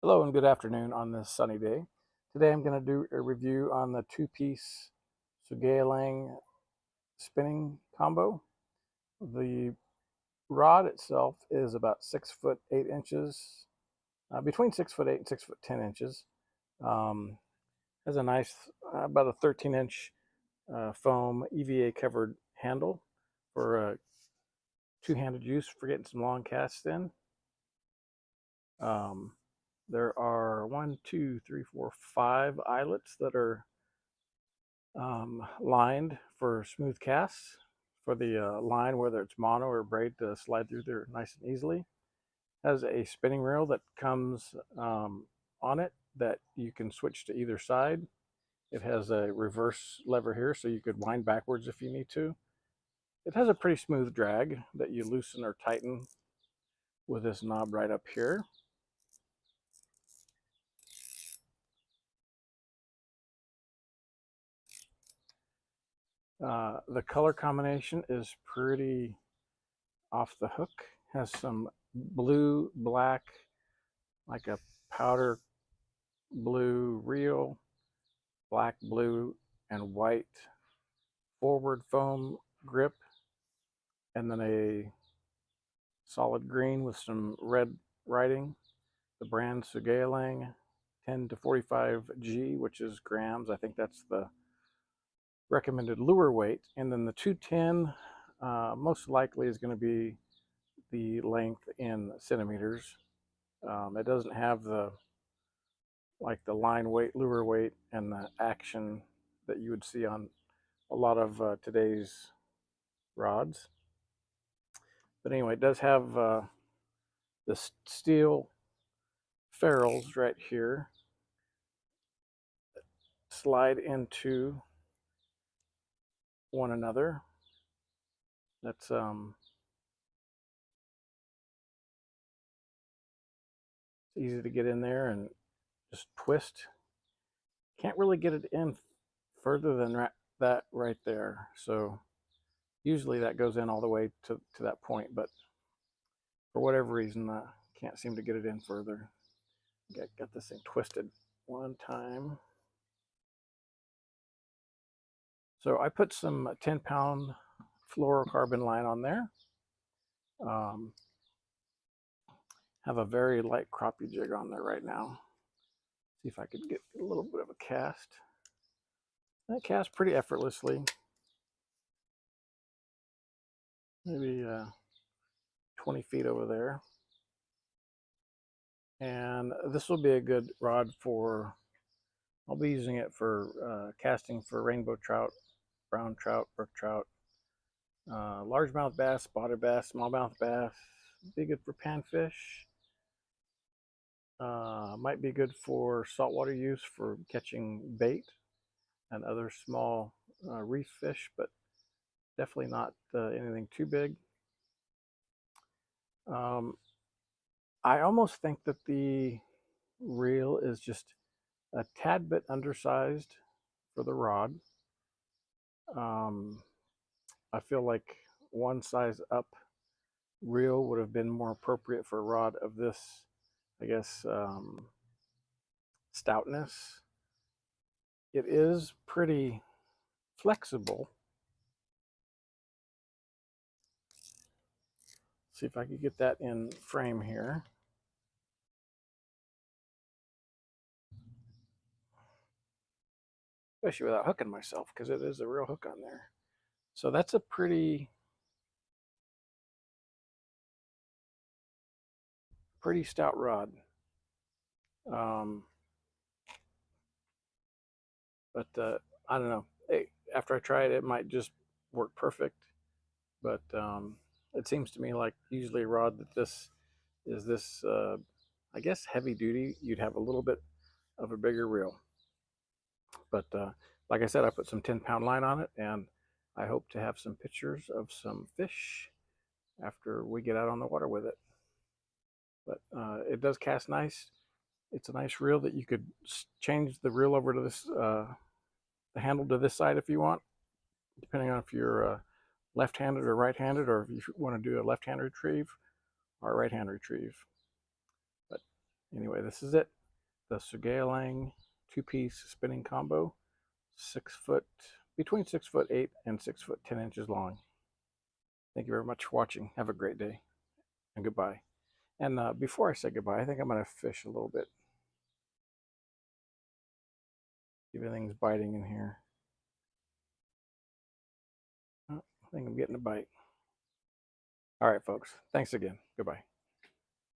Hello and good afternoon on this sunny day. Today I'm going to do a review on the two-piece Sougayilang spinning combo. The rod itself is about 6 foot 8 inches, between 6 foot 8 and 6 foot 10 inches. Has a nice, about a 13-inch foam EVA covered handle for two-handed use for getting some long casts in. There are 5 eyelets that are lined for smooth casts for the line, whether it's mono or braid, to slide through there nice and easily. Has a spinning reel that comes on it that you can switch to either side. It has a reverse lever here, so you could wind backwards if you need to. It has a pretty smooth drag that you loosen or tighten with this knob right up here. The color combination is pretty off the hook. Has some blue, black, like a powder blue reel, black, blue, and white forward foam grip, and then a solid green with some red writing. The brand Sougayilang 10 to 45G, which is grams. I think that's the recommended lure weight. And then the 210 most likely is going to be the length in centimeters. It doesn't have the line weight, lure weight, and the action that you would see on a lot of today's rods. But anyway, it does have the steel ferrules right here that slide into one another. That's easy to get in there and just twist. Can't really get it in further than that right there. So usually that goes in all the way to that point, but for whatever reason, I can't seem to get it in further. Got this thing twisted one time. So I put some 10-pound fluorocarbon line on there. Have a very light crappie jig on there right now. See if I could get a little bit of a cast. That casts pretty effortlessly. Maybe 20 feet over there. And this will be a good rod for, I'll be using it for casting for rainbow trout, brown trout, brook trout, largemouth bass, spotted bass, smallmouth bass. Be good for panfish. Might be good for saltwater use for catching bait and other small reef fish, but definitely not anything too big. I almost think that the reel is just a tad bit undersized for the rod. I feel like one size up reel would have been more appropriate for a rod of this, I guess, stoutness. It is pretty flexible. See if I could get that in frame here. Especially without hooking myself, because it is a real hook on there. So that's a pretty stout rod. But I don't know. After I try it, it might just work perfect. But it seems to me like usually a rod that this is this, I guess, heavy duty, you'd have a little bit of a bigger reel. But like I said, I put some 10-pound line on it, and I hope to have some pictures of some fish after we get out on the water with it. But it does cast nice. It's a nice reel that you could change the reel over to this, the handle to this side if you want, depending on if you're left-handed or right-handed, or if you want to do a left-hand retrieve or a right-hand retrieve. But Anyway, this is it. The Sougayilang two-piece spinning combo, 6 foot, between 6'8" and 6'10" long. Thank you very much for watching. Have a great day, and goodbye. And before I say goodbye, I think I'm going to fish a little bit. Everything's biting in here. Oh, I think I'm getting a bite. All right, folks. Thanks again. Goodbye.